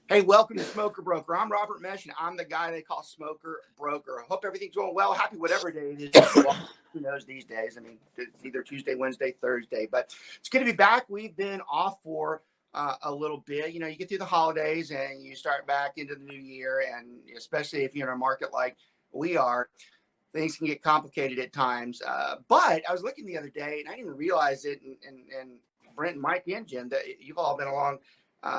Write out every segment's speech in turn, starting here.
Hey, welcome to Smoker Broker. I'm Robert Mesh, and I'm the guy they call Smoker Broker. I hope everything's going well. Happy whatever day it is. Who knows these days? I mean, it's either Tuesday, Wednesday, Thursday. But it's good to be back. We've been off for a little bit. You know, you get through the holidays and you start back into the new year. And especially if you're in a market like we are, things can get complicated at times. But I was looking the other day, and I didn't even realize it. And Brent and Mike and Jim, that you've all been along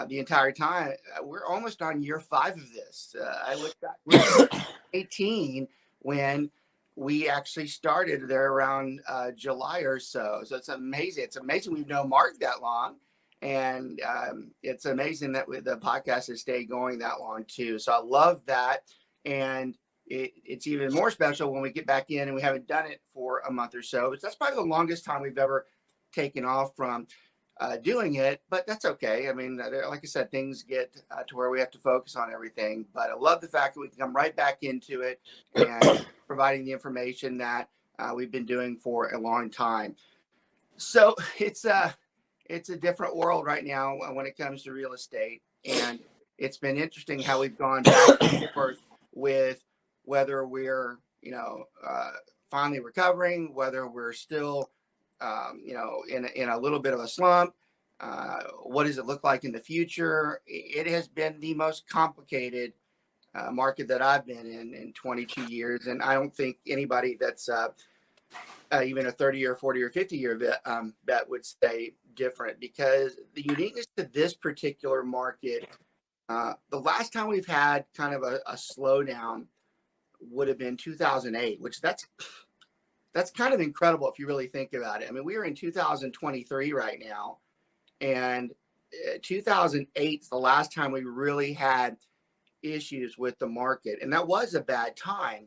the entire time. We're almost on year 5 of this. I looked back 18 when we actually started there around July or so. So it's amazing. It's amazing we've known Mark that long. And it's amazing that the podcast has stayed going that long too. So I love that. And it's even more special when we get back in and we haven't done it for a month or so. But that's probably the longest time we've ever taken off from doing it, but that's okay. I mean, like I said, things get to where we have to focus on everything, but I love the fact that we can come right back into it and providing the information that we've been doing for a long time. So it's a different world right now when it comes to real estate, and it's been interesting how we've gone back and forth with whether we're, finally recovering, whether we're still in a little bit of a slump. What does it look like in the future? It has been the most complicated market that I've been in 22 years. And I don't think anybody that's even a 30 or 40 or 50 year bet would say different, because the uniqueness to this particular market, the last time we've had kind of a slowdown would have been 2008, which that's kind of incredible if you really think about it. I mean, we are in 2023 right now, and 2008 is the last time we really had issues with the market, and that was a bad time.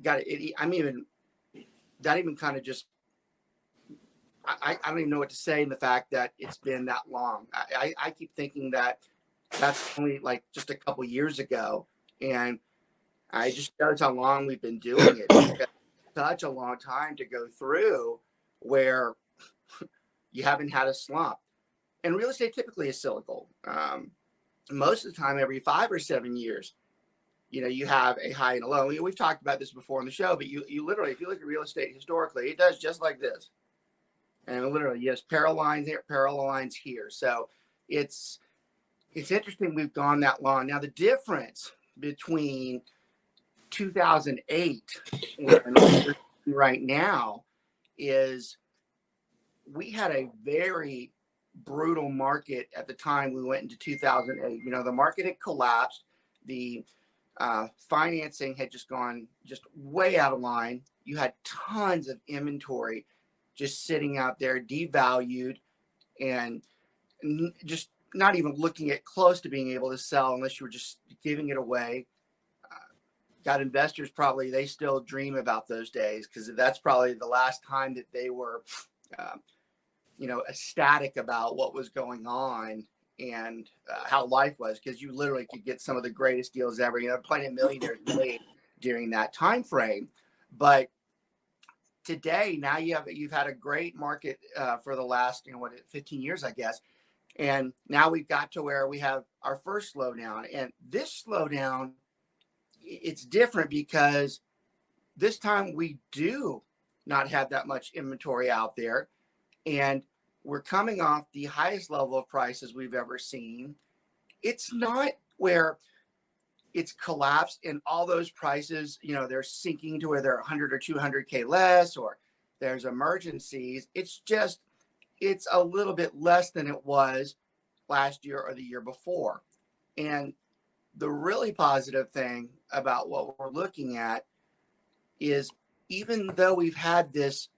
That even kind of just, I don't even know what to say in the fact that it's been that long. I keep thinking that that's only like just a couple years ago, and I just notice how long we've been doing it. Such a long time to go through where you haven't had a slump. And real estate typically is cyclical. Most of the time, every 5 or 7 years, you have a high and a low. We've talked about this before on the show, but you literally, if you look at real estate historically, it does just like this. And literally, yes, parallel lines here, parallel lines here. So it's interesting we've gone that long. Now, the difference between 2008 and right now is we had a very brutal market at the time we went into 2008. The market had collapsed. The financing had just gone way out of line. You had tons of inventory just sitting out there, devalued, and just not even looking at close to being able to sell unless you were just giving it away. Got investors probably, they still dream about those days, because that's probably the last time that they were, ecstatic about what was going on and how life was, because you literally could get some of the greatest deals ever. Plenty of millionaires made during that time frame. But today, now you've had a great market for the last 15 years, I guess, and now we've got to where we have our first slowdown, and this slowdown, it's different because this time we do not have that much inventory out there, and we're coming off the highest level of prices we've ever seen. It's not where it's collapsed and all those prices, they're sinking to where they're 100 or 200K less, or there's emergencies. It's a little bit less than it was last year or the year before. And the really positive thing about what we're looking at is, even though we've had this,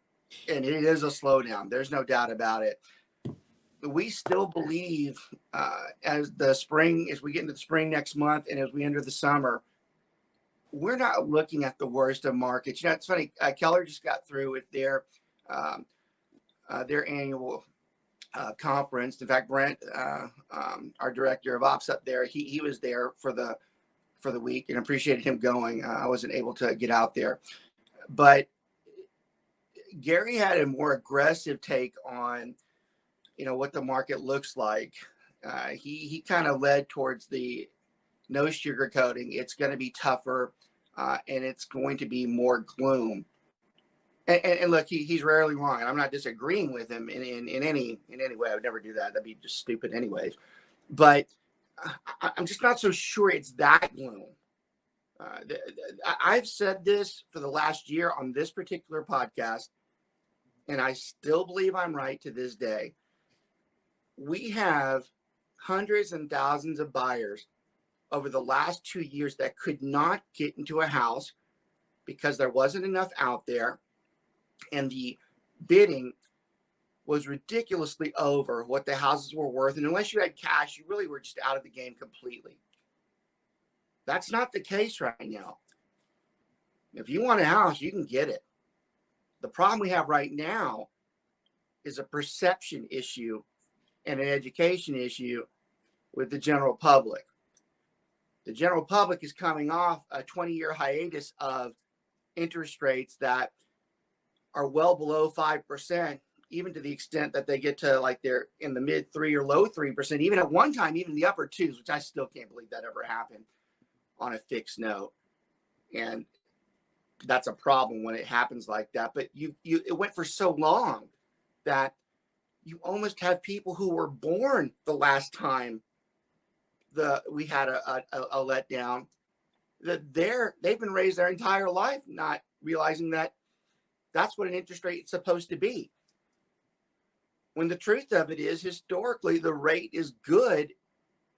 and it is a slowdown, there's no doubt about it, we still believe as we get into the spring next month and as we enter the summer, we're not looking at the worst of markets. It's funny, Keller just got through with their annual conference. In fact, Brent, our director of ops up there, he was there for the week, and appreciated him going. I wasn't able to get out there, but Gary had a more aggressive take on, what the market looks like he kind of led towards the no sugarcoating. It's going to be tougher, and it's going to be more gloom. And look, he's rarely wrong. I'm not disagreeing with him in any way. I would never do that. That'd be just stupid, anyways. But I'm just not so sure it's that gloom. I've said this for the last year on this particular podcast, and I still believe I'm right to this day. We have hundreds and thousands of buyers over the last 2 years that could not get into a house because there wasn't enough out there, and the bidding was ridiculously over what the houses were worth. And unless you had cash, you really were just out of the game completely. That's not the case right now. If you want a house, you can get it. The problem we have right now is a perception issue and an education issue with the general public. The general public is coming off a 20-year hiatus of interest rates that are well below 5%, even to the extent that they get to like they're in the mid 3 or low 3%, even at one time, even the upper 2s, which I still can't believe that ever happened on a fixed note. And that's a problem when it happens like that. But it went for so long that you almost have people who were born the last time we had a letdown, that they've been raised their entire life not realizing that that's what an interest rate is supposed to be. When the truth of it is, historically, the rate is good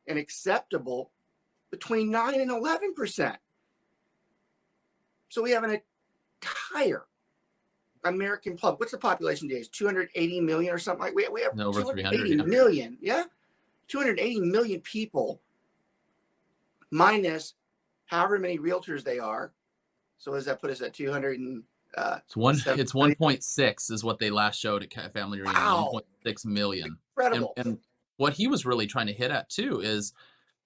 and acceptable between 9 and 11%. So we have an entire American public. What's the population today? Is 280 million or something like we have over 280 million. Yeah. 280 million people minus however many realtors they are. So does that put us at 200 and it's 1.6 is what they last showed at Family Reunion. Wow. 1.6 million. Incredible. And what he was really trying to hit at too is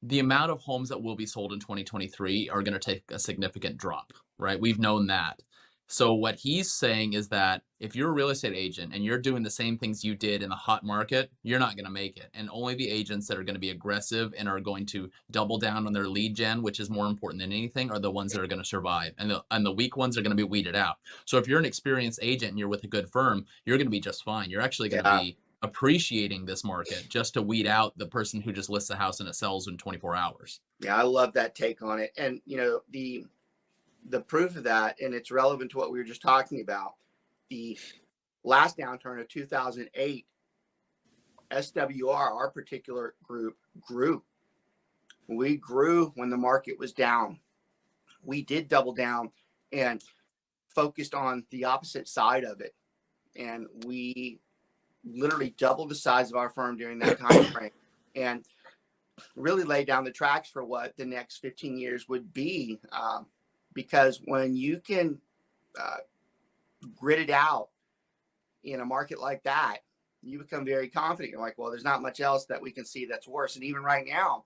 the amount of homes that will be sold in 2023 are going to take a significant drop, right? We've known that. So what he's saying is that if you're a real estate agent and you're doing the same things you did in the hot market, you're not going to make it. And only the agents that are going to be aggressive and are going to double down on their lead gen, which is more important than anything, are the ones that are going to survive. And the weak ones are going to be weeded out. So if you're an experienced agent and you're with a good firm, you're going to be just fine. You're actually going to be appreciating this market just to weed out the person who just lists a house and it sells in 24 hours. Yeah, I love that take on it. And, you know, the proof of that, and it's relevant to what we were just talking about, the last downturn of 2008, SWR, our particular group, grew. We grew when the market was down. We did double down and focused on the opposite side of it. And we literally doubled the size of our firm during that time frame and really laid down the tracks for what the next 15 years would be. Because when you can grit it out in a market like that, you become very confident. You're like, well, there's not much else that we can see that's worse. And even right now,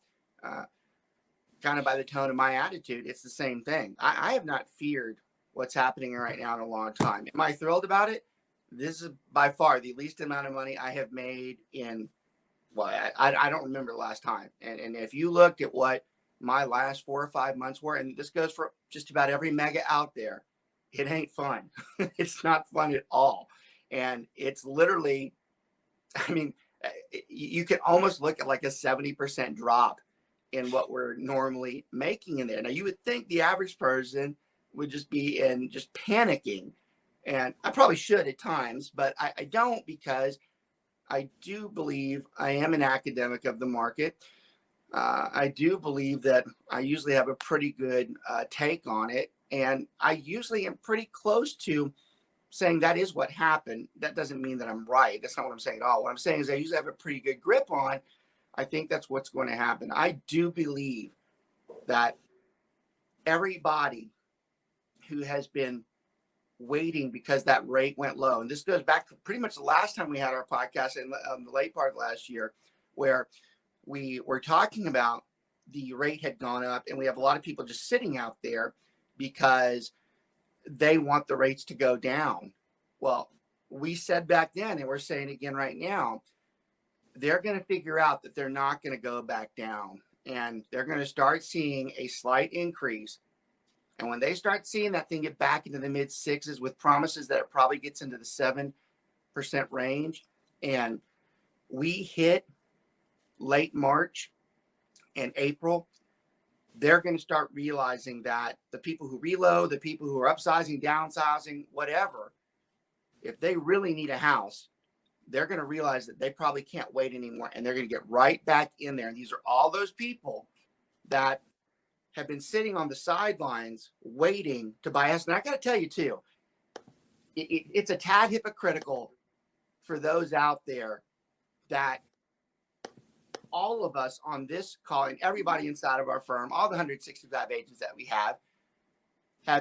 kind of by the tone of my attitude, it's the same thing. I have not feared what's happening right now in a long time. Am I thrilled about it? This is by far the least amount of money I have made in, well, I don't remember the last time. And if you looked at what my last 4 or 5 months were, and this goes for just about every mega out there, it ain't fun. It's not fun at all. And it's literally, I mean, you can almost look at like a 70% drop in what we're normally making in there. Now, you would think the average person would just be in just panicking. And I probably should at times, but I don't, because I do believe I am an academic of the market. I do believe that I usually have a pretty good take on it. And I usually am pretty close to saying that is what happened. That doesn't mean that I'm right. That's not what I'm saying at all. What I'm saying is I usually have a pretty good grip on. I think that's what's going to happen. I do believe that everybody who has been waiting because that rate went low, and this goes back to pretty much the last time we had our podcast in the late part of last year, where we were talking about the rate had gone up, and we have a lot of people just sitting out there because they want the rates to go down. Well, we said back then, and we're saying again right now, they're going to figure out that they're not going to go back down, and they're going to start seeing a slight increase. And when they start seeing that thing get back into the mid sixes with promises that it probably gets into the 7% range, and we hit late March and April, they're going to start realizing that the people who reload, the people who are upsizing, downsizing, whatever, if they really need a house, they're going to realize that they probably can't wait anymore, and they're going to get right back in there. And these are all those people that have been sitting on the sidelines waiting to buy us. And I got to tell you too, it's a tad hypocritical for those out there that all of us on this call and everybody inside of our firm, all the 165 agents that we have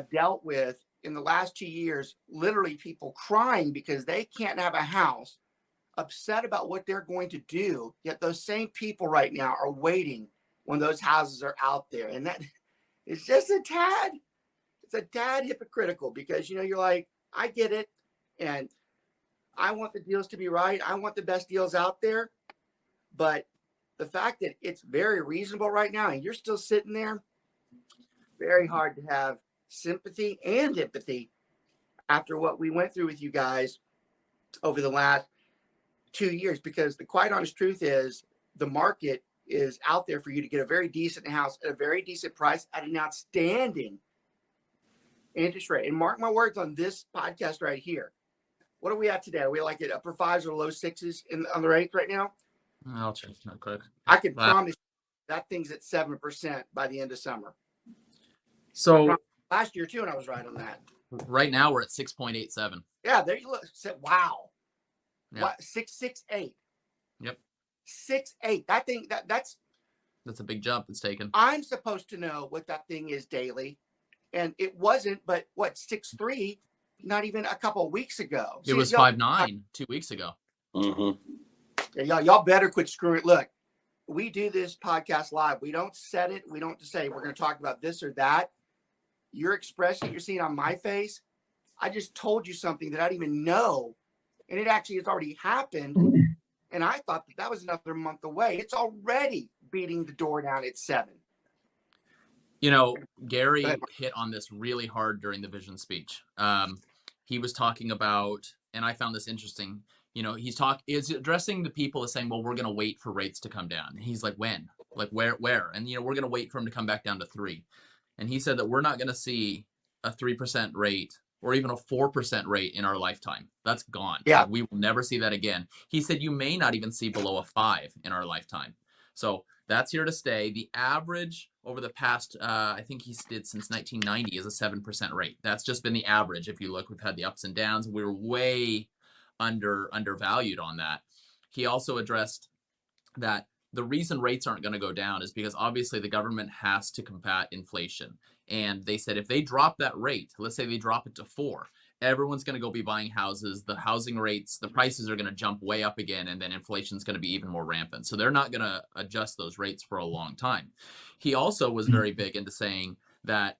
dealt with in the last 2 years, literally people crying because they can't have a house, upset about what they're going to do. Yet those same people right now are waiting when those houses are out there. And that is just a tad hypocritical, because, you know, you're like, I get it. And I want the deals to be right. I want the best deals out there. But the fact that it's very reasonable right now and you're still sitting there, very hard to have sympathy and empathy after what we went through with you guys over the last 2 years. Because the quite honest truth is the market is out there for you to get a very decent house at a very decent price at an outstanding interest rate. And mark my words on this podcast right here. What are we at today? Are we like at upper fives or low sixes on the rates right now? I'll check that quick. I can promise that thing's at 7% by the end of summer. So last year too, and I was right on that. Right now we're at 6.87. Yeah, there you look. Wow. Yeah. What, 668? Yep. 6.8. That thing that's a big jump it's taken. I'm supposed to know what that thing is daily, and it wasn't. But what, 6.3? Not even a couple of weeks ago. It was 5.9 2 weeks ago. Mm-hmm. Yeah, y'all better quit screwing. Look, we do this podcast live. We don't set it. We don't just say we're going to talk about this or that. Your expression you're seeing on my face, I just told you something that I didn't even know, and it actually has already happened. And I thought that was another month away. It's already beating the door down at 7. You know, Gary hit on this really hard during the vision speech. He was talking about, and I found this interesting. You know, he's addressing the people as saying, well, we're going to wait for rates to come down. And he's like, when? Like, where? And, you know, we're going to wait for them to come back down to 3. And he said that we're not going to see a 3% rate or even a 4% rate in our lifetime. That's gone. Yeah. Like, we will never see that again. He said you may not even see below a 5 in our lifetime. So that's here to stay. The average over the past, I think he did since 1990 is a 7% rate. That's just been the average. If you look, we've had the ups and downs. We were way undervalued on that. He also addressed that the reason rates aren't going to go down is because obviously the government has to combat inflation. And they said if they drop that rate, let's say they drop it to 4, everyone's going to go be buying houses. The housing rates, the prices are going to jump way up again, and then inflation's going to be even more rampant. So they're not going to adjust those rates for a long time. He also was very big into saying that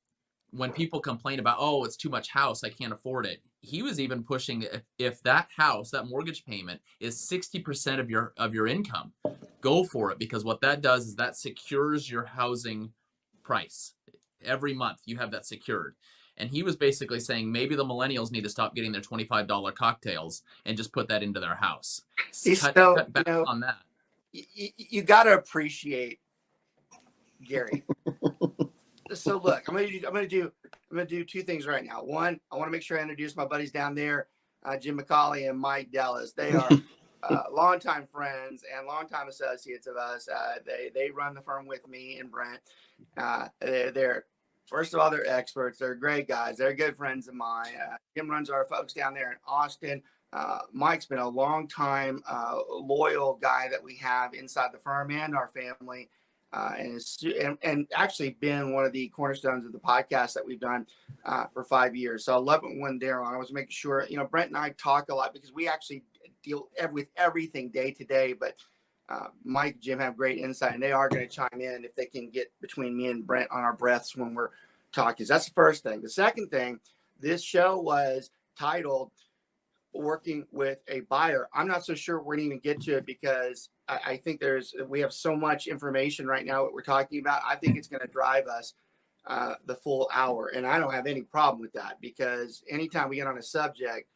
when people complain about, oh, it's too much house, I can't afford it. He was even pushing if that house, that mortgage payment is 60% of your income, go for it, because what that does is that secures your housing price. Every month you have that secured. And he was basically saying maybe the millennials need to stop getting their $25 cocktails and just put that into their house. Cut back on that. You got to appreciate Gary. So look, I'm gonna do 2 things right now. One, I want to make sure I introduce my buddies down there, Jim McCauley and Mike Dallas. They are longtime friends and longtime associates of us. They run the firm with me and Brent. They're first of all, they're experts. They're great guys. They're good friends of mine. Jim runs our folks down there in Austin. Mike's been a long time loyal guy that we have inside the firm and our family. And actually been one of the cornerstones of the podcast that we've done for 5 years. So I love it when they're on. I was making sure, you know, Brent and I talk a lot because we actually deal with everything day to day. But Mike and Jim have great insight, and they are going to chime in if they can get between me and Brent on our breaths when we're talking. So that's the first thing. The second thing, this show was titled Working with a Buyer. I'm not so sure we're going to even get to it because I think we have so much information right now, what we're talking about. I think it's going to drive us the full hour. And I don't have any problem with that, because anytime we get on a subject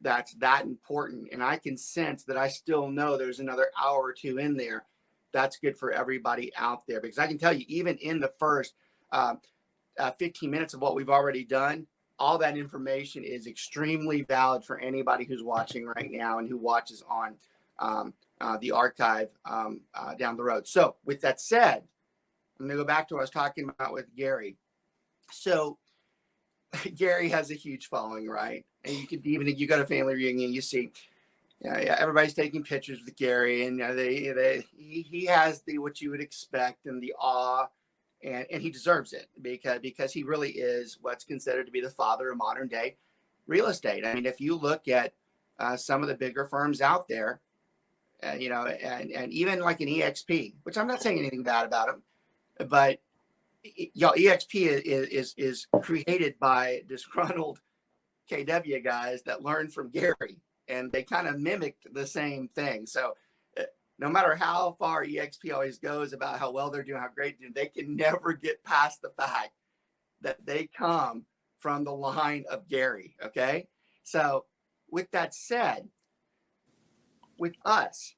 that's that important, and I can sense that I still know there's another hour or two in there, that's good for everybody out there. Because I can tell you, even in the first 15 minutes of what we've already done, all that information is extremely valid for anybody who's watching right now and who watches on the archive down the road. So with that said, I'm going to go back to what I was talking about with Gary. So Gary has a huge following, right? And you could even, if you go to family reunion, you see everybody's taking pictures with Gary, and he has the what you would expect and the awe, and he deserves it because he really is what's considered to be the father of modern day real estate. I mean, if you look at some of the bigger firms out there, and even like an EXP, which I'm not saying anything bad about them, but EXP is created by disgruntled KW guys that learned from Gary, and they kind of mimicked the same thing. So no matter how far EXP always goes about how well they're doing, how great they're doing, they can never get past the fact that they come from the line of Gary. Okay. So with that said, with us,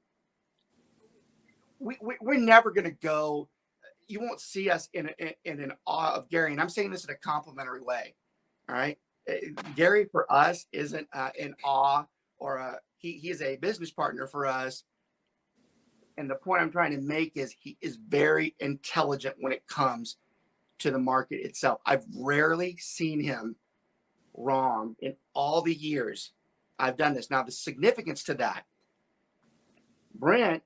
we're never going to go, you won't see us in an awe of Gary. And I'm saying this in a complimentary way. All right. Gary for us isn't in awe, or he is a business partner for us. And the point I'm trying to make is he is very intelligent when it comes to the market itself. I've rarely seen him wrong in all the years I've done this. Now, the significance to that, Brent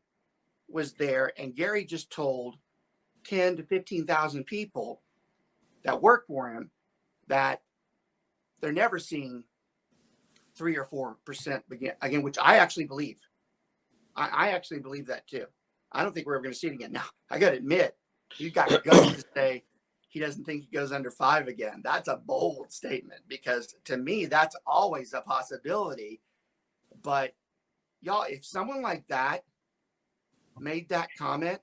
was there, and Gary just told 10 to 15,000 people that work for him that they're never seeing 3 or 4% again, which I actually believe. I actually believe that too. I don't think we're ever going to see it again. Now, I got to admit, you got to go to say he doesn't think he goes under 5 again. That's a bold statement, because to me, that's always a possibility. But y'all, if someone like that made that comment,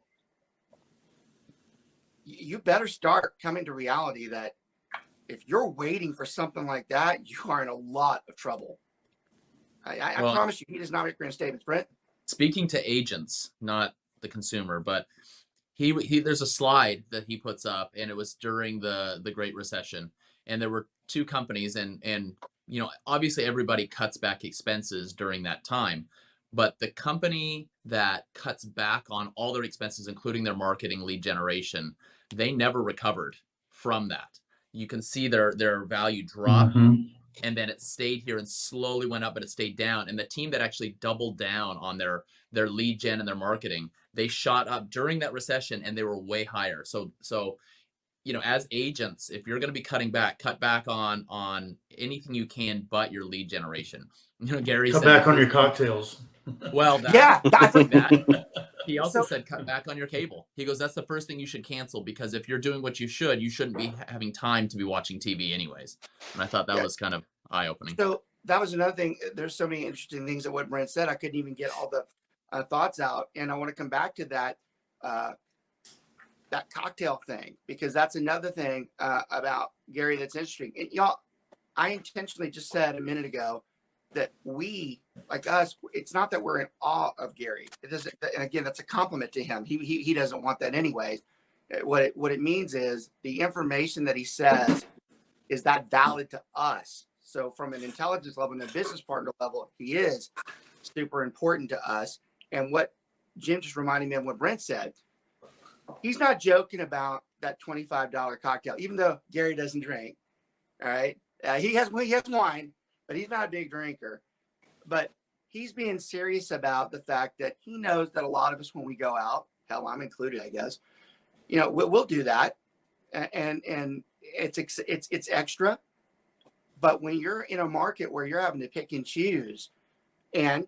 you better start coming to reality that if you're waiting for something like that, you are in a lot of trouble. I promise you, he does not make grand statements, Brent. Speaking to agents, not the consumer, but he there's a slide that he puts up, and it was during the Great Recession, and there were 2 companies, and obviously everybody cuts back expenses during that time, but the company that cuts back on all their expenses, including their marketing, lead generation, they never recovered from that. You can see their value drop. Mm-hmm. And then it stayed here and slowly went up, but it stayed down. And the team that actually doubled down on their lead gen and their marketing, they shot up during that recession, and they were way higher. So as agents, if you're going to be cutting back, cut back on anything you can but your lead generation. Gary cut said, back on your cocktails. Well, that's like that. He also said cut back on your cable. He goes, that's the first thing you should cancel, because if you're doing what you shouldn't be having time to be watching TV anyways. And I thought that was kind of eye-opening. So that was another thing. There's so many interesting things that what Brent said. I couldn't even get all the thoughts out. And I want to come back to that cocktail thing, because that's another thing about Gary that's interesting. And y'all, I intentionally just said a minute ago that we, like us, it's not that we're in awe of Gary. It doesn't, and again, that's a compliment to him. He doesn't want that anyways. What it means is the information that he says is that valid to us. So from an intelligence level and a business partner level, he is super important to us. And what Jim just reminded me of what Brent said, he's not joking about that $25 cocktail, even though Gary doesn't drink. All right. He has wine, but he's not a big drinker. But he's being serious about the fact that he knows that a lot of us, when we go out, hell, I'm included, I guess, we'll do that. And it's extra. But when you're in a market where you're having to pick and choose, and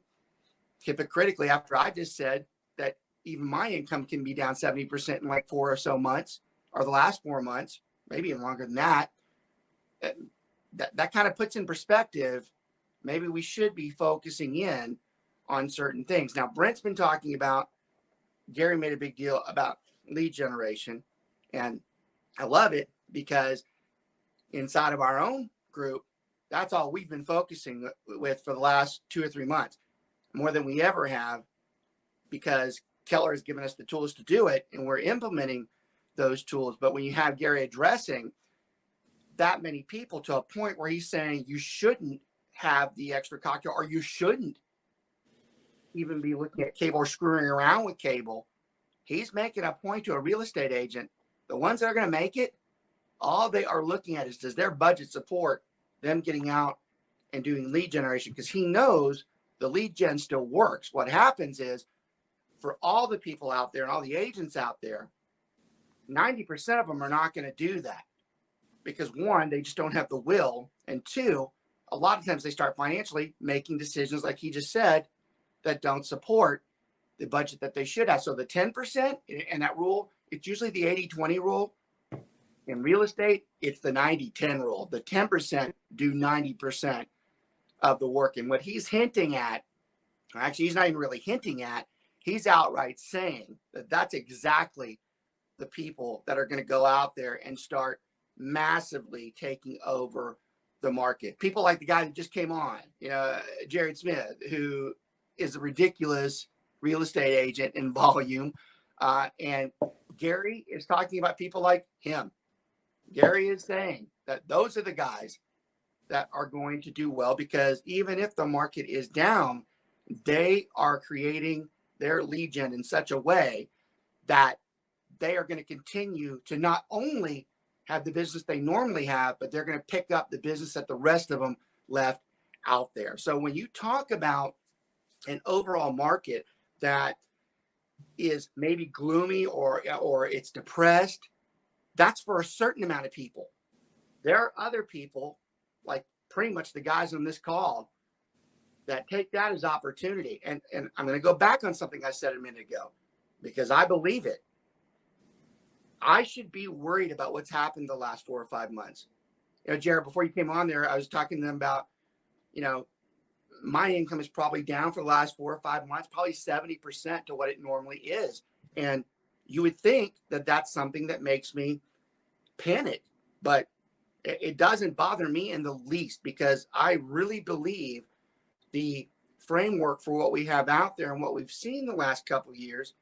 hypocritically, after I just said that even my income can be down 70% in like 4 or so months, or the last 4 months, maybe even longer than that, that kind of puts in perspective, maybe we should be focusing in on certain things. Now, Brent's been talking about Gary made a big deal about lead generation, and I love it because inside of our own group, that's all we've been focusing with for the last 2 or 3 months, more than we ever have, because Keller has given us the tools to do it, and we're implementing those tools. But when you have Gary addressing that many people to a point where he's saying you shouldn't have the extra cocktail, or you shouldn't even be looking at cable or screwing around with cable, he's making a point to a real estate agent. The ones that are going to make it, all they are looking at is, does their budget support them getting out and doing lead generation? Because he knows the lead gen still works. What happens is, for all the people out there and all the agents out there, 90% of them are not going to do that because, one, they just don't have the will, and two, a lot of times they start financially making decisions, like he just said, that don't support the budget that they should have. So the 10% and that rule, it's usually the 80-20 rule. In real estate, it's the 90-10 rule. The 10% do 90% of the work. And what he's hinting at, or actually he's not even really hinting at, he's outright saying that that's exactly the people that are going to go out there and start massively taking over the market. People like the guy that just came on, Jared Smith, who is a ridiculous real estate agent in volume. And Gary is talking about people like him. Gary is saying that those are the guys that are going to do well, because even if the market is down, they are creating their lead gen in such a way that they are going to continue to not only have the business they normally have, but they're going to pick up the business that the rest of them left out there. So when you talk about an overall market that is maybe gloomy or it's depressed, that's for a certain amount of people. There are other people, like pretty much the guys on this call, that take that as opportunity. And I'm going to go back on something I said a minute ago, because I believe it. I should be worried about what's happened the last 4 or 5 months. Jared, before you came on there, I was talking to them about, my income is probably down for the last 4 or 5 months, probably 70% to what it normally is. And you would think that that's something that makes me panic, but it doesn't bother me in the least, because I really believe the framework for what we have out there and what we've seen the last couple of years,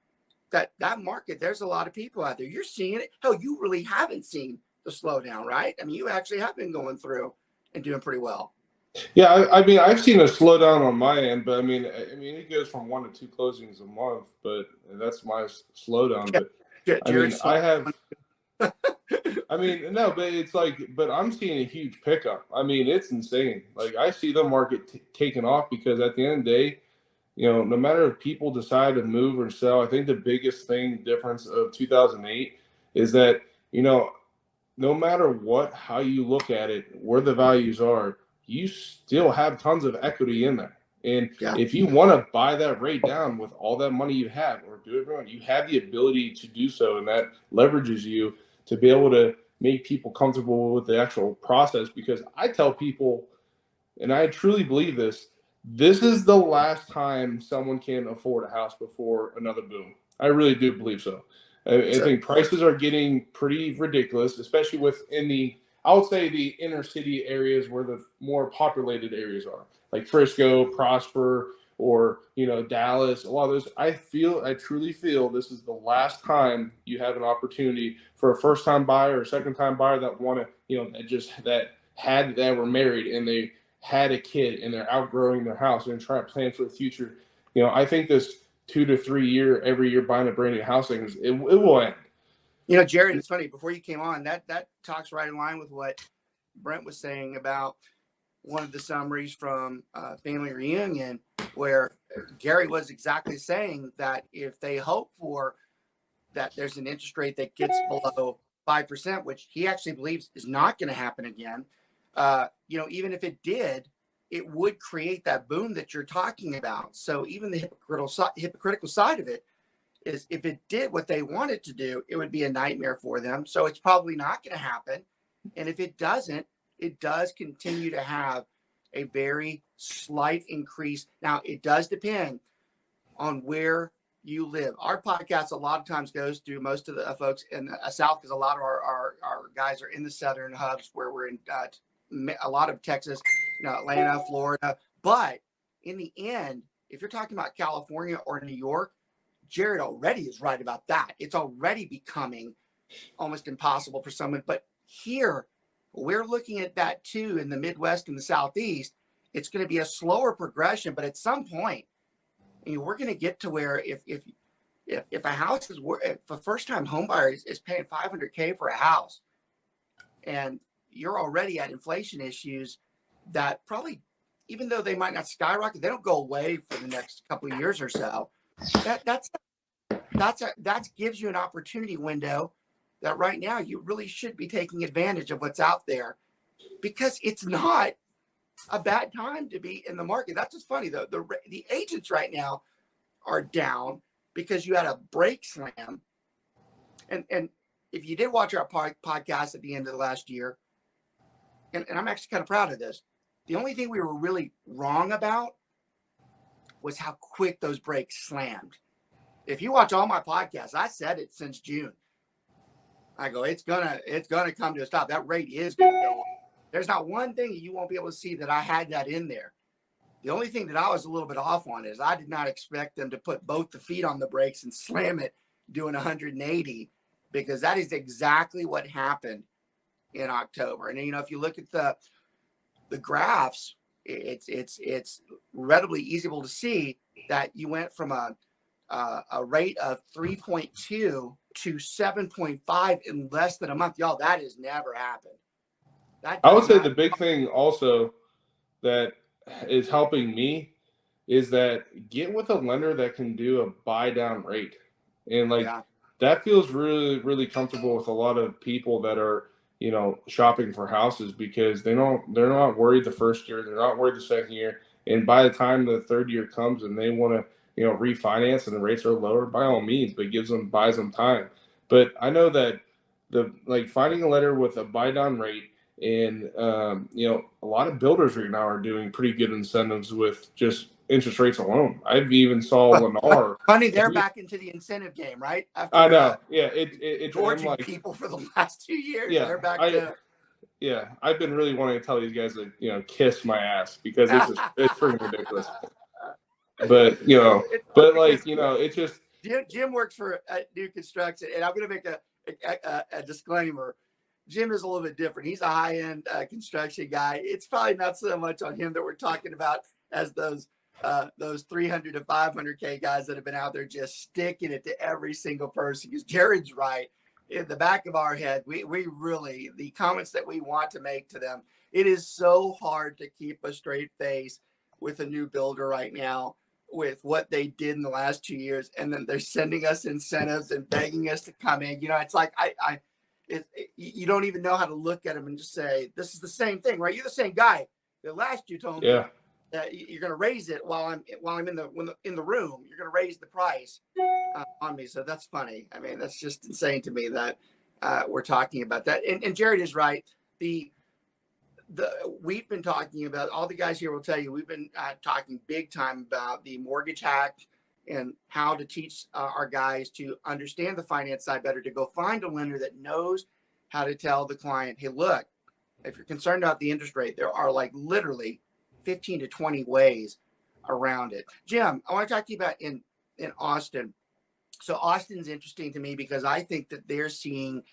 that market, there's a lot of people out there. You're seeing it. Hell, you really haven't seen the slowdown, right? I mean, you actually have been going through and doing pretty well. Yeah, I mean, I've seen a slowdown on my end, but I mean, it goes from 1 to 2 closings a month, but that's my slowdown. But I have. I mean, no, but it's like, but I'm seeing a huge pickup. I mean, it's insane. Like, I see the market taking off, because at the end of the day, no matter if people decide to move or sell, I think the biggest difference of 2008 is that, no matter how you look at it, where the values are, you still have tons of equity in there. And if you want to buy that rate down with all that money you have, or do it wrong, you have the ability to do so. And that leverages you to be able to make people comfortable with the actual process. Because I tell people, and I truly believe this is the last time someone can afford a house before another boom. I really do believe so. I think prices are getting pretty ridiculous, especially I would say the inner city areas where the more populated areas are, like Frisco, Prosper, or, Dallas. A lot of those, I truly feel this is the last time you have an opportunity for a first-time buyer or second-time buyer that want to, that were married and they had a kid and they're outgrowing their house and trying to plan for the future. I think this 2 to 3 year, every year buying a brand new house thing, it will end. Jared, it's funny, before you came on, that talks right in line with what Brent was saying about one of the summaries from Family Reunion, where Gary was exactly saying that if they hope for that there's an interest rate that gets below 5%, which he actually believes is not going to happen again, even if it did, it would create that boom that you're talking about. So even the hypocritical side of it is, if it did what they wanted to do, it would be a nightmare for them. So it's probably not going to happen. And if it doesn't, it does continue to have a very slight increase. Now, it does depend on where you live. Our podcast a lot of times goes through most of the folks in the South, because a lot of our guys are in the southern hubs where we're in a lot of Texas, Atlanta, Florida. But in the end, if you're talking about California or New York, Jared already is right about that. It's already becoming almost impossible for someone. But here, we're looking at that too in the Midwest and the Southeast. It's going to be a slower progression, but at some point, we're going to get to where if a house is, if a first-time home buyer is paying $500K for a house, and you're already at inflation issues that probably, even though they might not skyrocket, they don't go away for the next couple of years or so. That gives you an opportunity window that right now you really should be taking advantage of what's out there, because it's not a bad time to be in the market. That's what's funny though. The agents right now are down because you had a brake slam. And if you did watch our podcast at the end of the last year, and I'm actually kind of proud of this, the only thing we were really wrong about was how quick those brakes slammed. If you watch all my podcasts, I said it since June. I go, it's gonna come to a stop. That rate is gonna go up. There's not one thing you won't be able to see that I had that in there. The only thing that I was a little bit off on is I did not expect them to put both the feet on the brakes and slam it doing 180, because that is exactly what happened in October. And if you look at the graphs, it's readily easy to see that you went from a rate of 3.2 to 7.5 in less than a month. Y'all, that has never happened. I would say the big thing also that is helping me is that get with a lender that can do a buy down rate. And that feels really, really comfortable with a lot of people that are, shopping for houses, because they're not worried the first year. They're not worried the second year. And by the time the third year comes and they want to, refinance and the rates are lower, by all means, but buys them time. But I know that finding a lender with a buy down rate, and a lot of builders right now are doing pretty good incentives with just interest rates alone. I've even saw Lennar. Funny, they're back into the incentive game, right? After, I know. It's gorging people for the last 2 years. Yeah, they're back to. Yeah, I've been really wanting to tell these guys to kiss my ass, because it's freaking ridiculous. But it's just Jim works for new construction, and I'm going to make a disclaimer. Jim is a little bit different. He's a high-end construction guy. It's probably not so much on him that we're talking about as those 300 to 500K guys that have been out there just sticking it to every single person. Because Jared's right. In the back of our head, we really, the comments that we want to make to them, it is so hard to keep a straight face with a new builder right now with what they did in the last 2 years. And then they're sending us incentives and begging us to come in. It's like, you don't even know how to look at them and just say, this is the same thing, right? You're the same guy that last you told me that you're going to raise it while I'm in the room. You're going to raise the price on me. So that's funny. I mean, that's just insane to me that we're talking about that. And Jared is right. We've been talking about, all the guys here will tell you, we've been talking big time about the mortgage hack and how to teach our guys to understand the finance side better, to go find a lender that knows how to tell the client, hey, look, if you're concerned about the interest rate, there are literally 15 to 20 ways around it. Jim, I want to talk to you about in Austin. So Austin's interesting to me because I think that they're seeing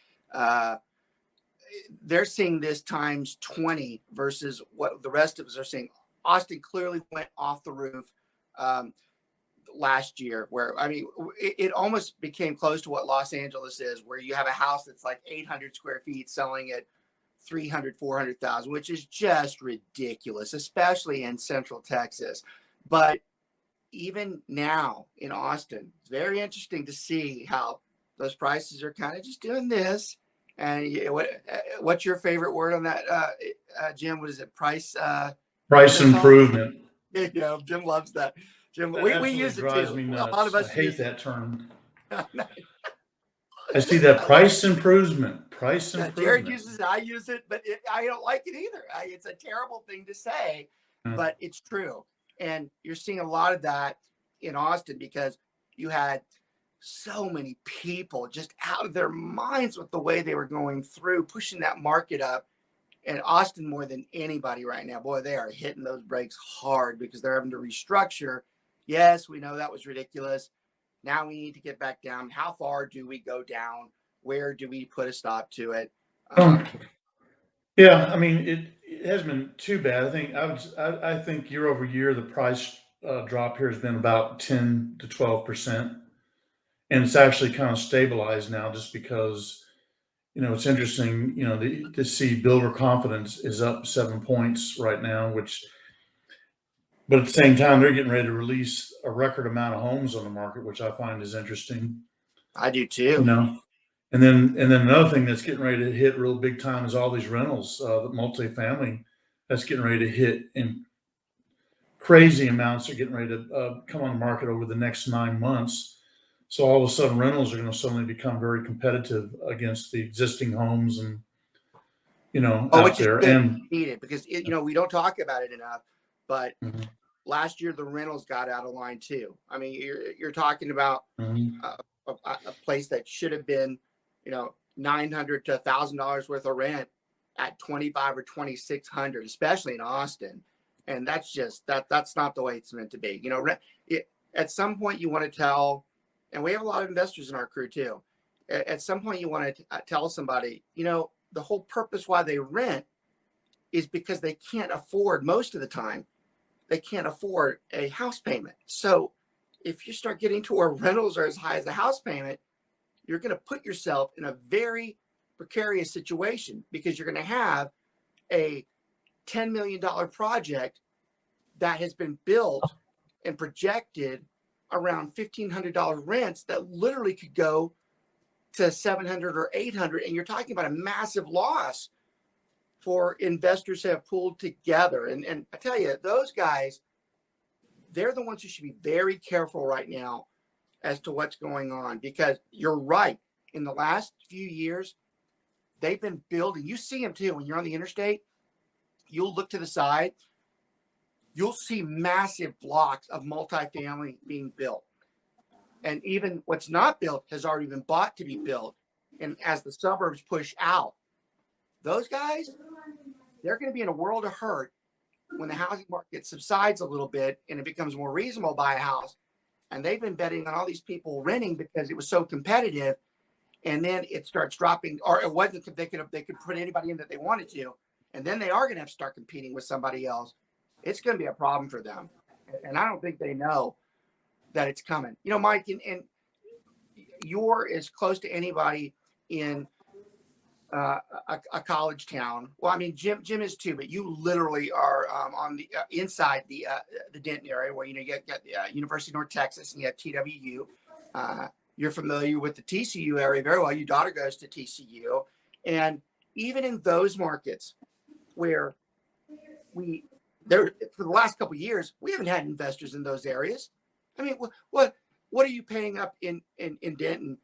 this times 20 versus what the rest of us are seeing. Austin clearly went off the roof last year, where it almost became close to what Los Angeles is, where you have a house that's like 800 square feet selling at 300, 400,000, which is just ridiculous, especially in Central Texas. But even now in Austin, it's very interesting to see how those prices are kind of just doing this. And what's your favorite word on that, Jim? What is it? Price improvement. Yeah, Jim loves that. Jim, we use it too. Me a lot of us I hate use that term. I see that price improvement. Price improvement. Jared uses it. I use it, but I don't like it either. It's a terrible thing to say, but it's true. And you're seeing a lot of that in Austin because you had so many people just out of their minds with the way they were going through, pushing that market up. And Austin, more than anybody right now, boy, they are hitting those brakes hard because they're having to restructure. Yes, we know that was ridiculous. Now we need to get back down. How far do we go down? Where do we put a stop to it? Yeah, I mean, it hasn't been too bad. I think year over year the price drop here has been about 10 to 12%, and it's actually kind of stabilized now, just because it's interesting. To see builder confidence is up 7 points right now, but at the same time they're getting ready to release a record amount of homes on the market, which I find is interesting. I do too. And then another thing that's getting ready to hit real big time is all these rentals, the multifamily that's getting ready to hit in crazy amounts. Are getting ready to come on the market over the next 9 months. So all of a sudden rentals are going to suddenly become very competitive against the existing homes and, out which there. Is and needed because, we don't talk about it enough, but last year the rentals got out of line too. I mean, you're talking about a place that should have been, $900 to $1,000 worth of rent at $2,500 or $2,600, especially in Austin. And that's not the way it's meant to be. At some point you want to tell, and we have a lot of investors in our crew too. At some point you want to tell somebody, the whole purpose why they rent is because they can't afford, most of the time, they can't afford a house payment. So if you start getting to where rentals are as high as the house payment, you're going to put yourself in a very precarious situation, because you're going to have a $10 million project that has been built and projected around $1,500 rents that literally could go to $700 or $800. And you're talking about a massive loss for investors who have pulled together. And I tell you, those guys, they're the ones who should be very careful right now as to what's going on, because you're right. In the last few years, they've been building. You see them too when you're on the interstate. You'll look to the side. You'll see massive blocks of multifamily being built. And even what's not built has already been bought to be built. And as the suburbs push out, those guys, they're going to be in a world of hurt when the housing market subsides a little bit and it becomes more reasonable to buy a house. And they've been betting on all these people renting because it was so competitive. And then it starts dropping, or it wasn't, they could put anybody in that they wanted to. And then they are going to have to start competing with somebody else. It's going to be a problem for them. And I don't think they know that it's coming. Mike, and you're as close to anybody in a college town. Well, I mean, Jim is too, but you literally are on the inside the Denton area, where you get the University of North Texas, and you have TWU. You're familiar with the TCU area very well. Your daughter goes to TCU, and even in those markets where for the last couple of years, we haven't had investors in those areas. I mean, what are you paying up in Denton,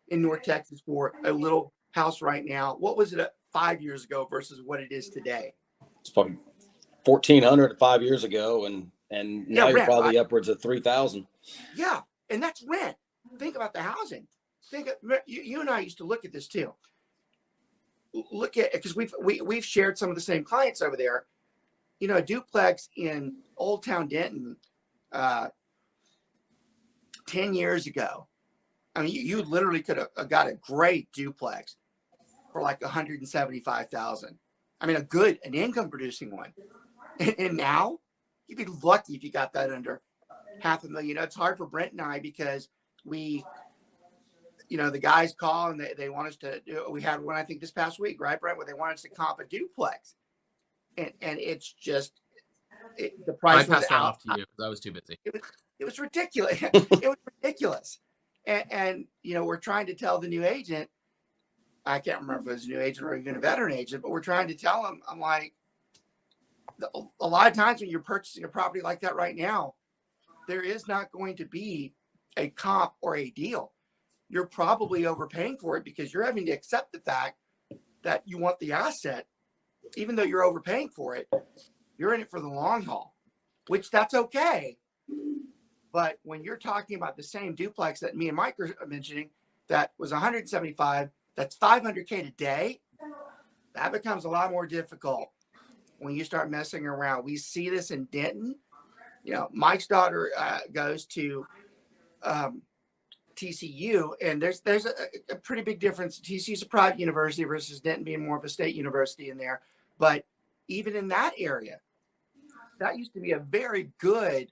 in North Texas, for a little house right now? What was it 5 years ago versus what it is today? It's probably $1,400 5 years ago, and now you're probably upwards of $3,000. Yeah, and that's rent. Think about the housing. You and I used to look at this too. Look at, because we've shared some of the same clients over there. A duplex in Old Town Denton 10 years ago. I mean, you literally could have got a great duplex for like $175,000. I mean, an income producing one. And now you'd be lucky if you got that under $500,000. It's hard for Brent and I, because the guys call and they want us to do. We had one, I think, this past week, right, Brent, where they wanted us to comp a duplex, and it's just the price. I passed that off to you because I was too busy. It was ridiculous. It was ridiculous. And we're trying to tell the new agent. I can't remember if it was a new agent or even a veteran agent, but we're trying to tell them. I'm like, a lot of times when you're purchasing a property like that right now, there is not going to be a comp or a deal. You're probably overpaying for it because you're having to accept the fact that you want the asset, even though you're overpaying for it. You're in it for the long haul, which that's okay. But when you're talking about the same duplex that me and Mike are mentioning, that was 175, that's $500K today, that becomes a lot more difficult when you start messing around. We see this in Denton. You know, Mike's daughter goes to TCU, and there's a pretty big difference. TCU is a private university versus Denton being more of a state university in there. But even in that area, that used to be a very good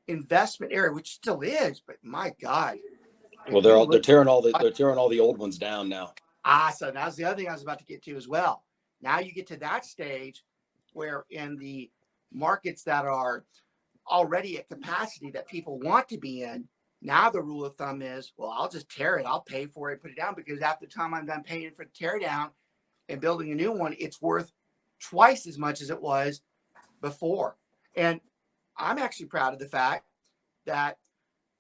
investment area, which still is. But my God, well, they're tearing all the old ones down now. So that's the other thing I was about to get to as well. Now you get to that stage where in the markets that are already at capacity that people want to be in, now the rule of thumb is, well, I'll just tear it. I'll pay for it, put it down, because after the time I'm done paying for the tear down and building a new one, it's worth twice as much as it was before. And I'm actually proud of the fact that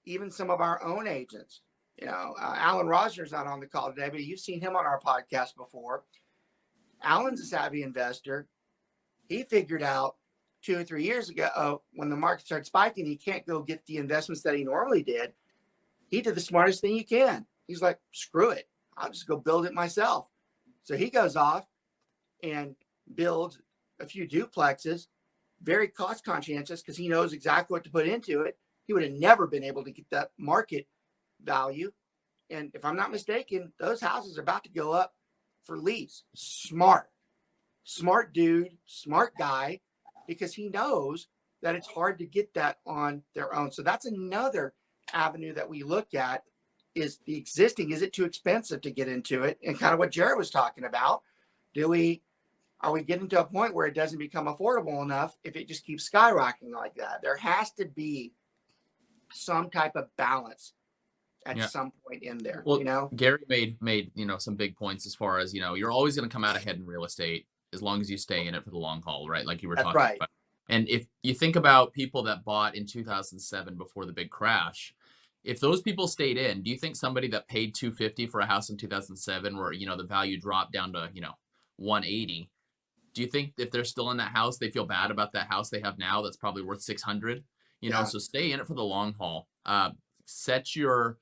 even some of our own agents, you know, Alan Rosner's not on the call today, but you've seen him on our podcast before. Alan's a savvy investor. He figured out 2 or 3 years ago, when the market started spiking, he can't go get the investments that he normally did. He did the smartest thing you can. He's like, screw it. I'll just go build it myself. So he goes off and builds a few duplexes, very cost conscientious, because he knows exactly what to put into it. He would have never been able to get that market value. And if I'm not mistaken, those houses are about to go up for lease. Smart dude, smart guy, because he knows that it's hard to get that on their own. So that's another avenue that we look at, is the existing. Is it too expensive to get into it? And kind of what Jared was talking about. Are we getting to a point where it doesn't become affordable enough if it just keeps skyrocketing like that? There has to be some type of balance at some point in there. Well, you know, Gary made some big points as far as, you're always going to come out ahead in real estate as long as you stay in it for the long haul, right? Like you were talking about. And if you think about people that bought in 2007 before the big crash, if those people stayed in, do you think somebody that paid $250 for a house in 2007, where the value dropped down to $180, do you think if they're still in that house, they feel bad about that house they have now that's probably worth $600? So stay in it for the long haul. Set your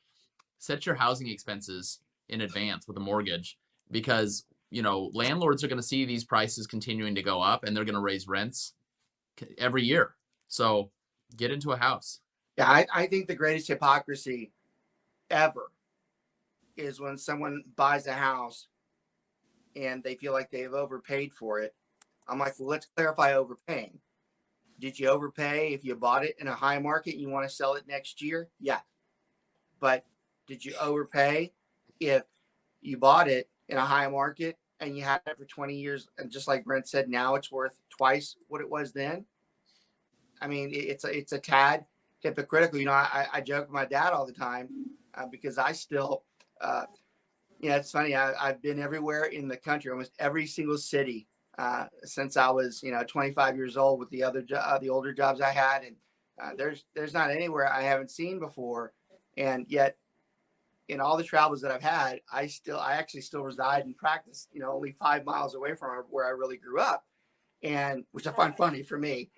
housing expenses in advance with a mortgage, because landlords are going to see these prices continuing to go up, and they're going to raise rents every year. So get into a house. Yeah, I think the greatest hypocrisy ever is when someone buys a house and they feel like they've overpaid for it. I'm like, well, let's clarify overpaying. Did you overpay if you bought it in a high market and you want to sell it next year? Yeah. But did you overpay if you bought it in a high market and you had it for 20 years, and just like Brent said, now it's worth twice what it was then? I mean, it's a tad hypocritical. I joke with my dad all the time because I still, it's funny. I've been everywhere in the country, almost every single city since I was, 25 years old, with the older jobs I had. And there's not anywhere I haven't seen before. And yet, in all the travels that I've had, I actually still reside and practice, only 5 miles away from where I really grew up, and which I find funny for me.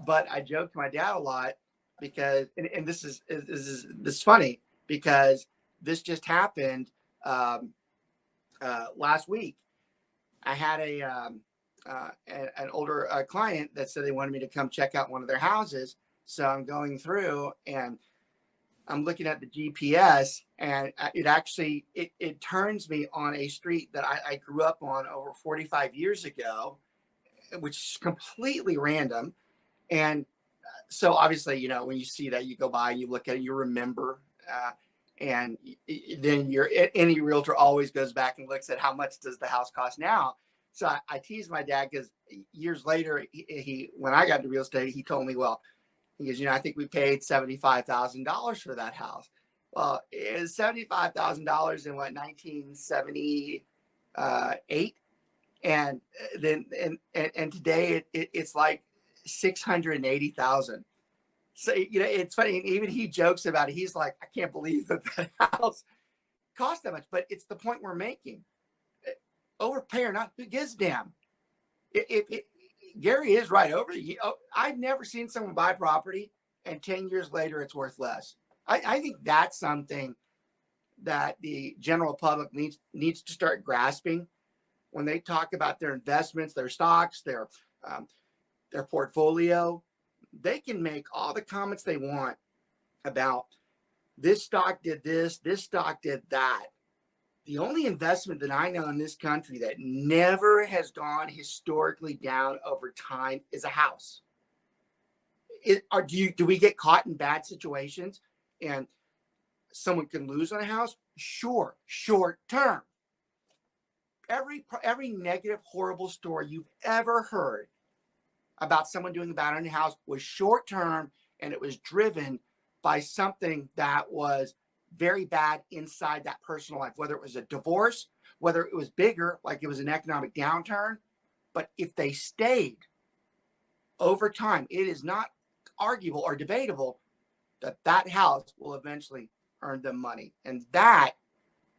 But I joke to my dad a lot because, and this is funny because this just happened last week. I had an older client that said they wanted me to come check out one of their houses. So I'm going through and I'm looking at the GPS, and it actually, it turns me on a street that I grew up on over 45 years ago, which is completely random. And so obviously, when you see that, you go by, you look at it, you remember, and then any realtor always goes back and looks at how much does the house cost now. So I teased my dad because years later, he when I got into real estate, he told me, well, he goes, I think we paid $75,000 for that house. Well, it was $75,000 in 1978, and then and today it's like $680,000. So it's funny. And even he jokes about it. He's like, I can't believe that house cost that much. But it's the point we're making. Overpay or not, who gives a damn? Gary is right. I've never seen someone buy property and 10 years later, it's worth less. I think that's something that the general public needs to start grasping when they talk about their investments, their stocks, their portfolio. They can make all the comments they want about this stock did this stock did that. The only investment that I know in this country that never has gone historically down over time is a house. Do we get caught in bad situations and someone can lose on a house? Sure, short term. Every negative, horrible story you've ever heard about someone doing bad on a house was short term, and it was driven by something that was very bad inside that personal life, whether it was a divorce, whether it was bigger, like it was an economic downturn. But if they stayed over time, it is not arguable or debatable that house will eventually earn them money. And that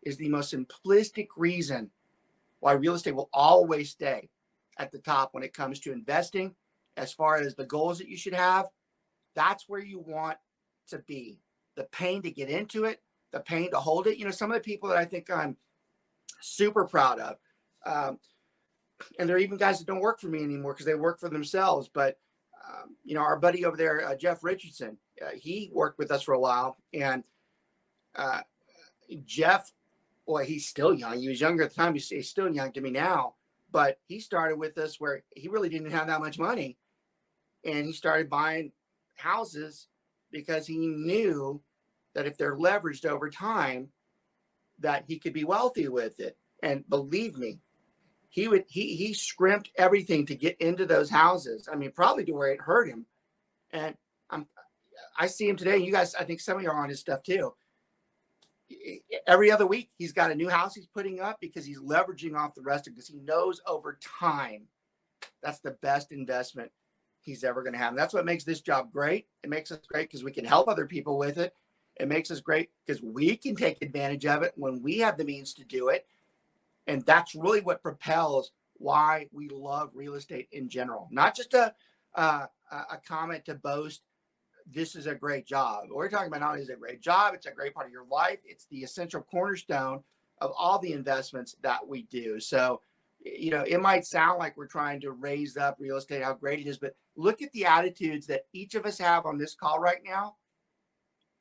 is the most simplistic reason why real estate will always stay at the top when it comes to investing. As far as the goals that you should have, that's where you want to be. The pain to get into it, the pain to hold it. You know, some of the people that I think I'm super proud of, and there are even guys that don't work for me anymore because they work for themselves. But, you know, our buddy over there, Jeff Richardson, he worked with us for a while. And Jeff, boy, he's still young. He was younger at the time. He's still young to me now. But he started with us where he really didn't have that much money. And he started buying houses because he knew that if they're leveraged over time, that he could be wealthy with it. And believe me, he scrimped everything to get into those houses. I mean, probably to where it hurt him. And I see him today. You guys, I think some of you are on his stuff too. Every other week, he's got a new house he's putting up because he's leveraging off the rest of it, because he knows over time that's the best investment he's ever going to have. And that's what makes this job great. It makes us great because we can help other people with it. It makes us great because we can take advantage of it when we have the means to do it. And that's really what propels why we love real estate in general. Not just a comment to boast, this is a great job. We're talking about not only is it a great job, it's a great part of your life. It's the essential cornerstone of all the investments that we do. So, you know, it might sound like we're trying to raise up real estate, how great it is, but look at the attitudes that each of us have on this call right now.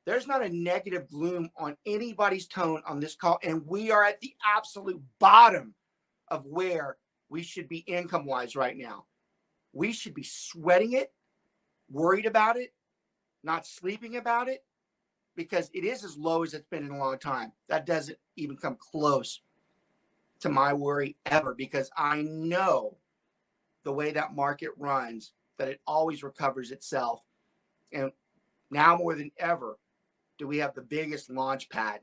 There's not a negative gloom on anybody's tone on this call. And we are at the absolute bottom of where we should be income-wise right now. We should be sweating it, worried about it, not sleeping about it, because it is as low as it's been in a long time. That doesn't even come close to my worry ever, because I know the way that market runs, that it always recovers itself. And now more than ever, do we have the biggest launch pad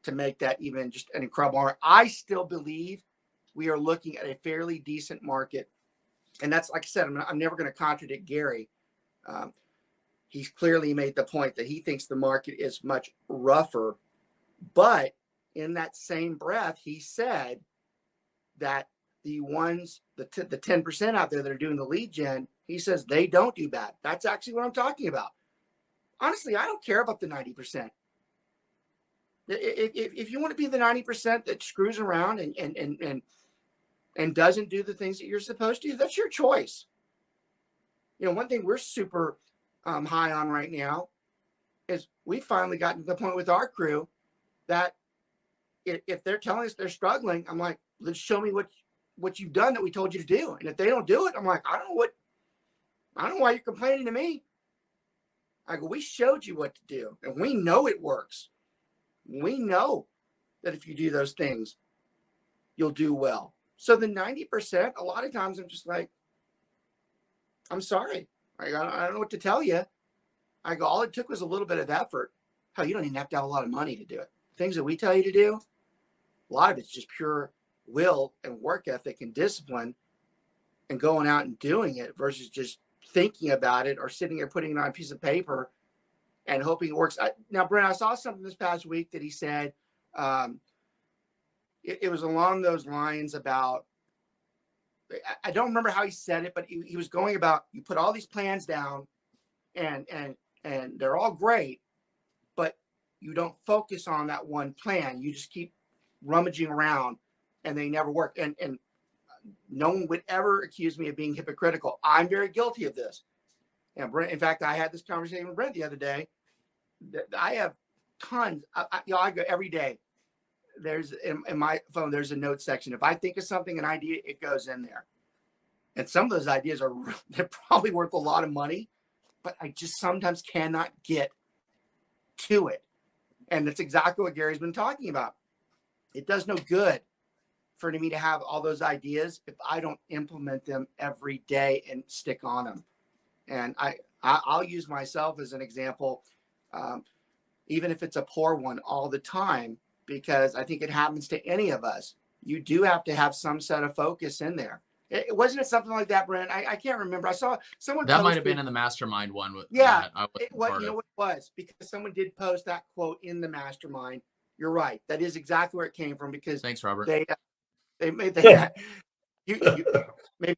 to make that even just an incredible market. I still believe we are looking at a fairly decent market. And that's, like I said, I'm never going to contradict Gary. He's clearly made the point that he thinks the market is much rougher. But in that same breath, he said that the ones, the 10% out there that are doing the lead gen, he says they don't do bad. That's actually what I'm talking about. Honestly, I don't care about the 90%. If you want to be the 90% that screws around and doesn't do the things that you're supposed to, that's your choice. You know, one thing we're super high on right now is we finally gotten to the point with our crew that if they're telling us they're struggling, I'm like, let's show me what you've done that we told you to do. And if they don't do it, I'm like, I don't know why you're complaining to me. I go, we showed you what to do, and we know it works. We know that if you do those things, you'll do well. So the 90%, a lot of times I'm just like, I'm sorry. I don't know what to tell you. I go, all it took was a little bit of effort. Hell, you don't even have to have a lot of money to do it. Things that we tell you to do, a lot of it's just pure will and work ethic and discipline and going out and doing it versus just thinking about it or sitting there putting it on a piece of paper and hoping it works. Now, Brent, I saw something this past week that he said, it was along those lines about, I don't remember how he said it, but he was going about, you put all these plans down and and they're all great, but you don't focus on that one plan. You just keep rummaging around and they never work. And no one would ever accuse me of being hypocritical. I'm very guilty of this. And Brent, in fact, I had this conversation with Brent the other day. I have tons. I go every day. There's in my phone, there's a note section. If I think of something, an idea, it goes in there. And some of those ideas they're probably worth a lot of money, but I just sometimes cannot get to it. And that's exactly what Gary's been talking about. It does no good for me to have all those ideas if I don't implement them every day and stick on them. And I'll use myself as an example, even if it's a poor one, all the time, because I think it happens to any of us. You do have to have some set of focus in there. Wasn't it something like that, Brent? I can't remember. I saw someone that might have been in the mastermind one. You know what it was, because someone did post that quote in the mastermind. You're right. That is exactly where it came from, because thanks, Robert. They maybe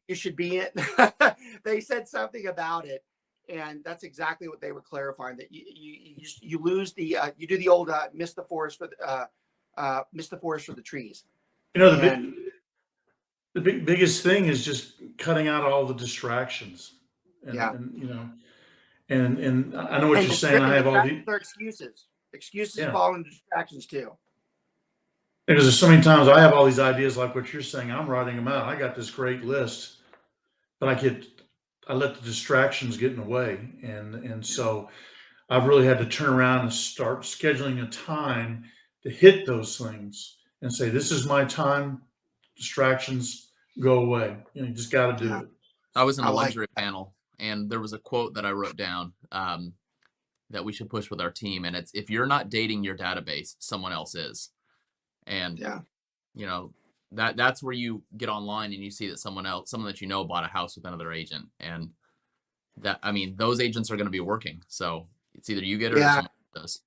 you should be in. They said something about it, and that's exactly what they were clarifying. That you lose the you do the old miss the forest for the trees. You know, the biggest thing is just cutting out all the distractions. And you know, and I know what you're saying. I have all these excuses fall into distractions too. Because there's so many times I have all these ideas like what you're saying. I'm writing them out. I got this great list, but I let the distractions get in the way. And so I've really had to turn around and start scheduling a time to hit those things and say, this is my time. Distractions go away. You just got to do it. I was in a luxury panel, and there was a quote that I wrote down that we should push with our team. And it's, if you're not dating your database, someone else is. And, you know, that's where you get online and you see that someone that you know bought a house with another agent. And that, I mean, those agents are going to be working. So it's either you get it or someone else does.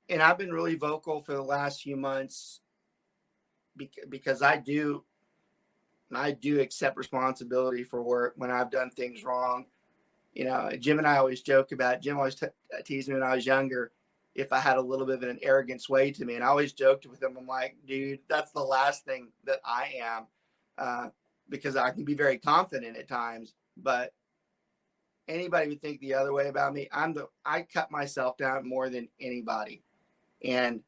And I've been really vocal for the last few months because I do accept responsibility for work when I've done things wrong. You know, Jim and I always joke about, Jim always teased me when I was younger if I had a little bit of an arrogant sway to me. And I always joked with him, I'm like, dude, that's the last thing that I am, because I can be very confident at times, but anybody would think the other way about me. I cut myself down more than anybody. And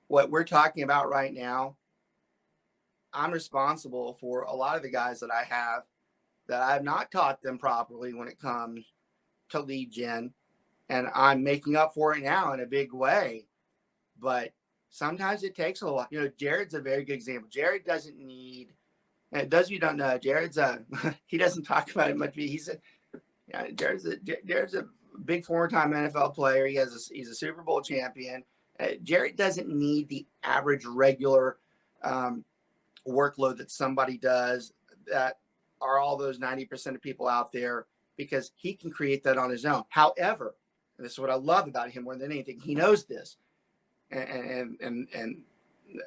what we're talking about right now, I'm responsible for a lot of the guys that I have that I have not taught them properly when it comes to lead gen. And I'm making up for it now in a big way. But sometimes it takes a lot. You know, Jared's a very good example. Jared doesn't need, and those of you who don't know, Jared's he doesn't talk about it much. Jared's a big 4-time NFL player. He's a Super Bowl champion. Jared doesn't need the average regular workload that somebody does, that are all those 90% of people out there, because he can create that on his own. However, and this is what I love about him more than anything, he knows this. And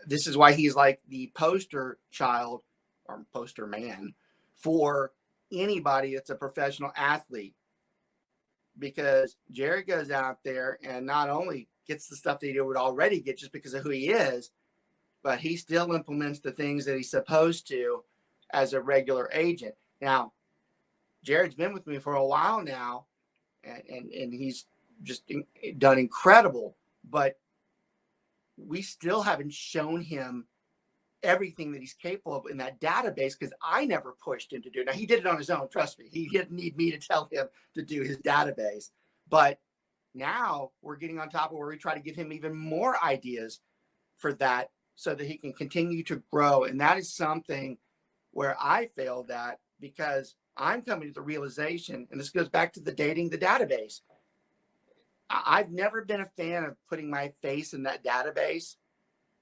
this is why he's like the poster child or poster man for anybody that's a professional athlete, because Jared goes out there and not only gets the stuff that he would already get just because of who he is, but he still implements the things that he's supposed to as a regular agent. Now, Jared's been with me for a while now, and he's just done incredible, but we still haven't shown him everything that he's capable of in that database, because I never pushed him to do it. Now, he did it on his own. Trust me. He didn't need me to tell him to do his database. But now we're getting on top of where we try to give him even more ideas for that so that he can continue to grow. And that is something where I failed at, because I'm coming to the realization, and this goes back to the dating the database. I've never been a fan of putting my face in that database.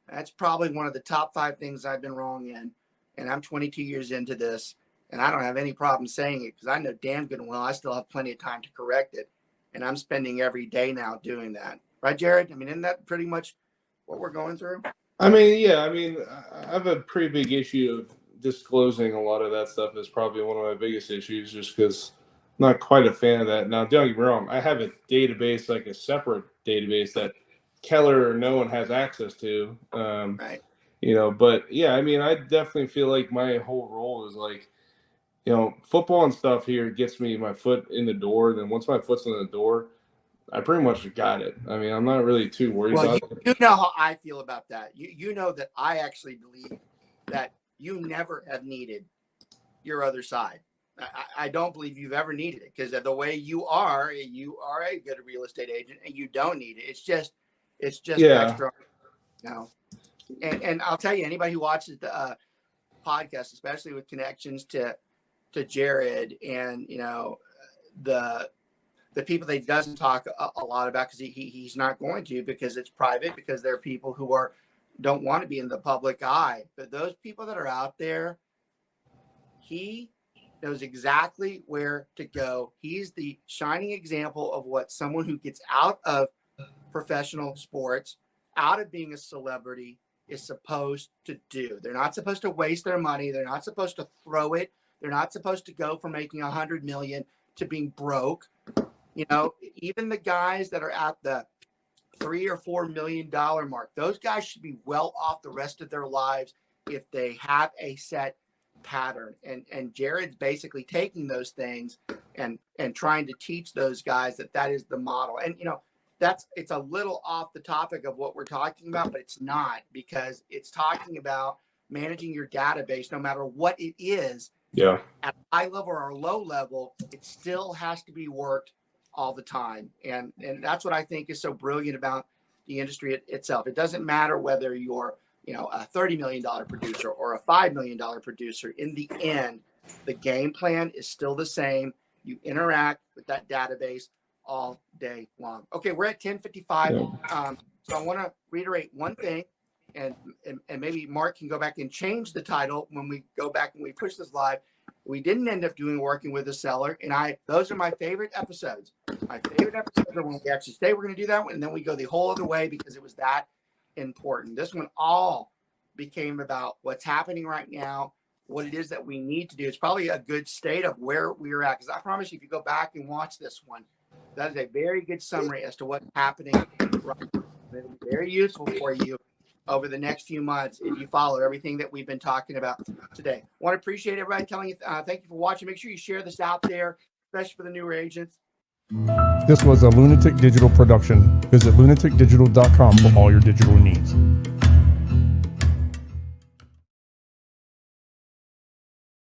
That's probably one of the top 5 things I've been wrong in. And I'm 22 years into this, and I don't have any problem saying it, because I know damn good and well I still have plenty of time to correct it. And I'm spending every day now doing that. Right, Jared? I mean, isn't that pretty much what we're going through? I mean, yeah. I mean, I have a pretty big issue of disclosing a lot of that stuff. Is probably one of my biggest issues, just because not quite a fan of that. Now, don't get me wrong. I have a database, like a separate database that Keller or no one has access to. Right. You know, but yeah, I mean, I definitely feel like my whole role is like, you know, football and stuff here gets me my foot in the door. Then once my foot's in the door, I pretty much got it. I mean, I'm not really too worried about it. You know how I feel about that. You know that I actually believe that you never have needed your other side. I don't believe you've ever needed it because of the way you are a good real estate agent and you don't need it. It's just extra, you know. And I'll tell you, anybody who watches the podcast, especially with connections to Jared and, you know, the people that he doesn't talk a lot about because he's not going to because it's private, because there are people who don't want to be in the public eye. But those people that are out there, he knows exactly where to go. He's the shining example of what someone who gets out of professional sports, out of being a celebrity, is supposed to do. They're not supposed to waste their money. They're not supposed to throw it. They're not supposed to go from making $100 million to being broke. You know, even the guys that are at the $3 or $4 million mark, those guys should be well off the rest of their lives if they have a set pattern. And Jared's basically taking those things and trying to teach those guys that is the model. And, you know, it's a little off the topic of what we're talking about, but it's not, because it's talking about managing your database, no matter what it is. Yeah. At a high level or a low level, it still has to be worked all the time. And that's what I think is so brilliant about the industry itself. It doesn't matter whether you're, you know, a $30 million producer or a $5 million producer. In the end, the game plan is still the same. You interact with that database all day long. Okay, we're at 10:55. So I want to reiterate one thing, and maybe Mark can go back and change the title when we go back and we push this live. We didn't end up working with a seller, and those are my favorite episodes. My favorite episodes are when we actually say we're going to do that one, and then we go the whole other way because it was that important. This one all became about what's happening right now, what it is that we need to do. It's probably a good state of where we're at, because I promise you, if you go back and watch this one, that is a very good summary as to what's happening right now. It'll be very useful for you over the next few months if you follow everything that we've been talking about today. I want to appreciate everybody telling you, thank you for watching. Make sure you share this out there, especially for the newer agents. This was a Lunatic Digital production. Visit lunaticdigital.com for all your digital needs.